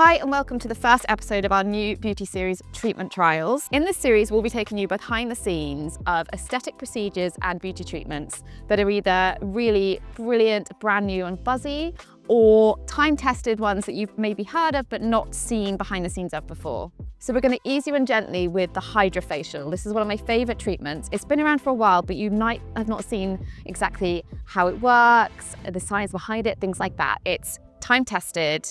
Hi and welcome to the first episode of our new beauty series, Treatment Trials. In this series, we'll be taking you behind the scenes of aesthetic procedures and beauty treatments that are either really brilliant, brand new and buzzy, or time-tested ones that you've maybe heard of but not seen behind the scenes of before. So we're going to ease you in gently with the HydraFacial. This is one of my favourite treatments. It's been around for a while, but you might have not seen exactly how it works, the science behind it, things like that. It's time-tested.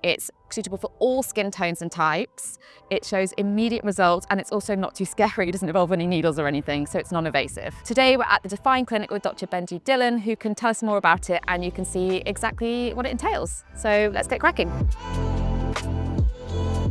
It's suitable for all skin tones and types. It shows immediate results and it's also not too scary. It doesn't involve any needles or anything, so it's non-invasive. Today we're at the Define Clinic with Dr Benji Dhillon, who can tell us more about it and you can see exactly what it entails. So let's get cracking.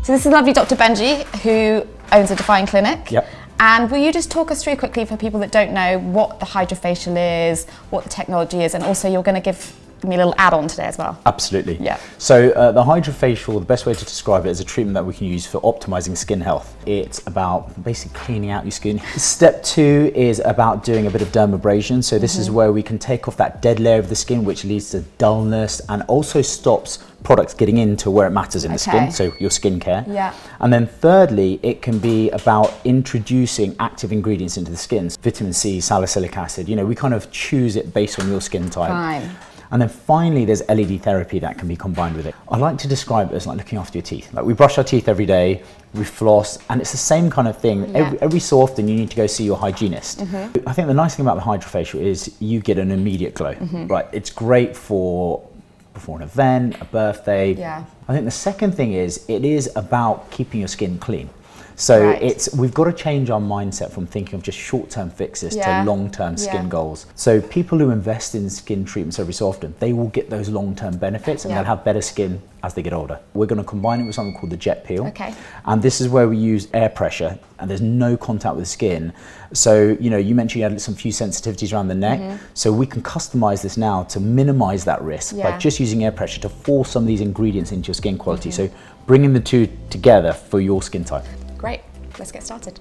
So this is lovely Dr Benji, who owns a Define Clinic. Yep. And will you just talk us through quickly for people that don't know what the HydraFacial is, what the technology is, and also you're going to give me a little add-on today as well. Absolutely. Yeah. So the HydraFacial, the best way to describe it is a treatment that we can use for optimizing skin health. It's about basically cleaning out your skin. Step 2 is about doing a bit of dermabrasion. So this is where we can take off that dead layer of the skin, which leads to dullness and also stops products getting into where it matters in the skin, so your skincare. Yeah. And then thirdly, it can be about introducing active ingredients into the skin. Vitamin C, salicylic acid, we kind of choose it based on your skin type. Fine. And then finally, there's LED therapy that can be combined with it. I like to describe it as like looking after your teeth. Like we brush our teeth every day, we floss, and it's the same kind of thing. Yeah. Every so often you need to go see your hygienist. I think the nice thing about the HydraFacial is you get an immediate glow, right? It's great for before an event, a birthday. Yeah. I think the second thing is, it is about keeping your skin clean. So we've got to change our mindset from thinking of just short-term fixes to long-term skin goals. So people who invest in skin treatments every so often, they will get those long-term benefits and they'll have better skin as they get older. We're going to combine it with something called the jet peel. Okay. And this is where we use air pressure and there's no contact with the skin. So, you mentioned you had some few sensitivities around the neck. So we can customize this now to minimize that risk by just using air pressure to force some of these ingredients into your skin quality. So bringing the two together for your skin type. Great, let's get started.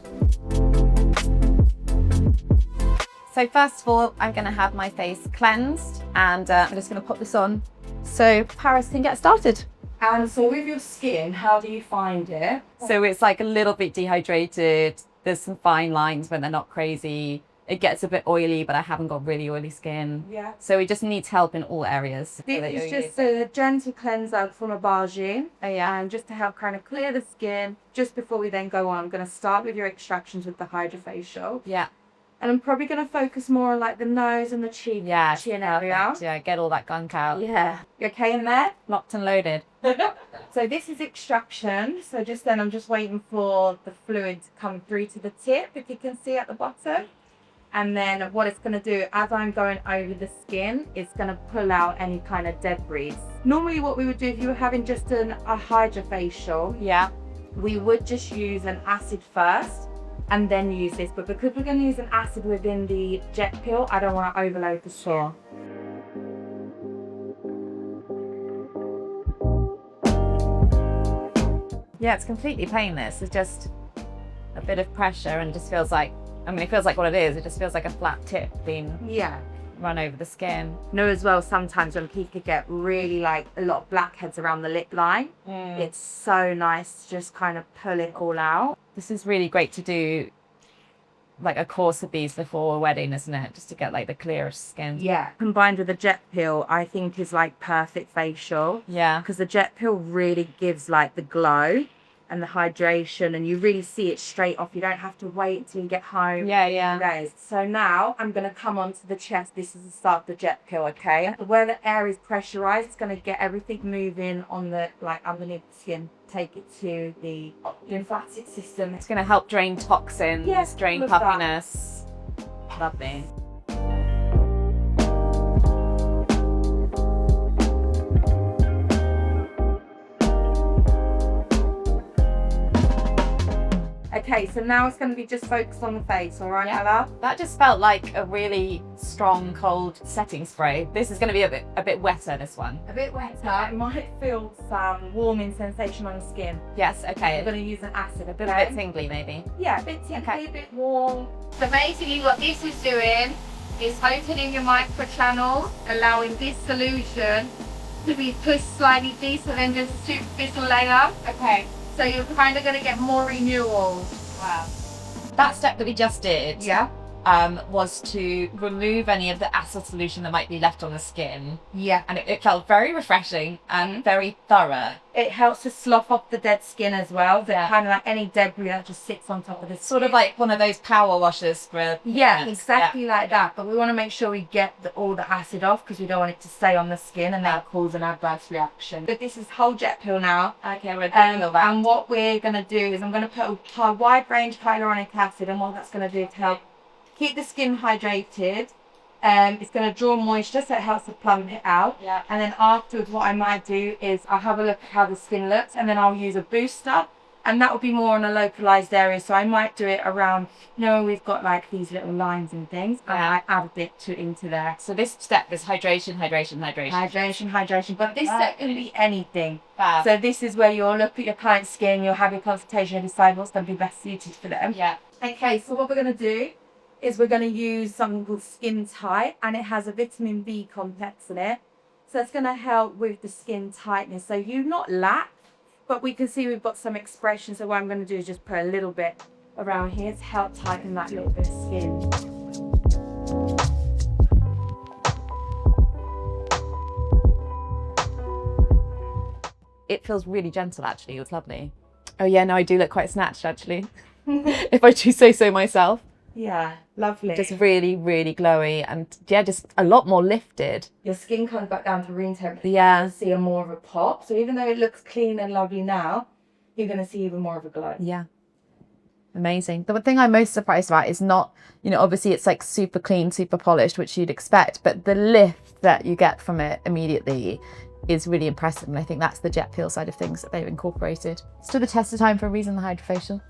So first of all, I'm gonna have my face cleansed and I'm just gonna put this on so Paris can get started. And so with your skin, how do you find it? So it's like a little bit dehydrated. There's some fine lines when they're not crazy. It gets a bit oily, but I haven't got really oily skin. Yeah. So it just needs help in all areas. This is just a gentle cleanser from a Bargine. Oh yeah. And just to help kind of clear the skin. Just before we then go on, I'm going to start with your extractions with the HydraFacial. Yeah. And I'm probably going to focus more on like the nose and the cheek, chin area. Yeah, get all that gunk out. Yeah. You okay in there? Locked and loaded. So this is extraction. So just then I'm just waiting for the fluid to come through to the tip, if you can see at the bottom. And then what it's going to do, as I'm going over the skin, it's going to pull out any kind of debris. Normally what we would do if you were having just a HydraFacial, we would just use an acid first and then use this. But because we're going to use an acid within the jet peel, I don't want to overload the skin. Yeah, it's completely painless. It's just a bit of pressure and it just feels like, it feels like what it is. It just feels like a flat tip being run over the skin. As well, sometimes when people get really like a lot of blackheads around the lip line, it's so nice to just kind of pull it all out. This is really great to do like a course of these before a wedding, isn't it? Just to get like the clearest skin. Yeah. Combined with the jet peel, I think is like perfect facial. Yeah. Because the jet peel really gives like the glow and the hydration, and you really see it straight off. You don't have to wait until you get home. Yeah. So now I'm going to come onto the chest. This is the start of the jet peel, okay? Where the air is pressurized, it's going to get everything moving on the, like underneath the skin. Take it to the lymphatic system. It's going to help drain toxins, drain puffiness. Lovely. Okay, so now it's going to be just focused on the face, all right, Ella? That just felt like a really strong, cold setting spray. This is going to be a bit wetter, this one. A bit wetter. You might feel some warming sensation on the skin. Yes, okay. I'm going to use an acid, a bit tingly, maybe. Yeah, a bit tingly, a bit warm. So basically what this is doing is opening your microchannel, allowing this solution to be pushed slightly deeper than just a superficial layer. Okay. So you're kind of going to get more renewal. Wow. That step that we just did, Yeah. was to remove any of the acid solution that might be left on the skin. Yeah. And it felt very refreshing and very thorough. It helps to slough off the dead skin as well. So kind of like any debris that just sits on top of the skin. Sort of like one of those power washers for... Yeah, exactly like that. But we want to make sure we get all the acid off because we don't want it to stay on the skin and then cause an adverse reaction. But this is whole jet peel now. Okay, we're doing all that. And what we're going to do is I'm going to put a wide range hyaluronic acid, and what that's going to do to help keep the skin hydrated. It's going to draw moisture, so it helps to plump it out. Yeah. And then afterwards, what I might do is I'll have a look at how the skin looks, and then I'll use a booster, and that will be more on a localized area. So I might do it around, you know, we've got like these little lines and things, and I add a bit into there. So this step is hydration, hydration, hydration. Hydration, hydration. But this step can be anything. Fab. So this is where you'll look at your client's skin, you'll have your consultation and decide what's going to be best suited for them. Yeah. Okay, so what we're going to do is we're going to use something called Skin Tight, and it has a vitamin B complex in it. So it's going to help with the skin tightness. So you not lack, but we can see we've got some expression. So what I'm going to do is just put a little bit around here to help tighten that little bit of skin. It feels really gentle, actually. It was lovely. Oh yeah, no, I do look quite snatched actually. If I do say so myself. Yeah, lovely. Just really, really glowy, and yeah, just a lot more lifted. Your skin comes back down to room temperature. Yeah. You'll see a more of a pop. So even though it looks clean and lovely now, you're going to see even more of a glow. Yeah. Amazing. The one thing I'm most surprised about is not, you know, obviously it's like super clean, super polished, which you'd expect, but the lift that you get from it immediately is really impressive. And I think that's the jet peel side of things that they've incorporated. Stood the test of time for a reason, the HydraFacial.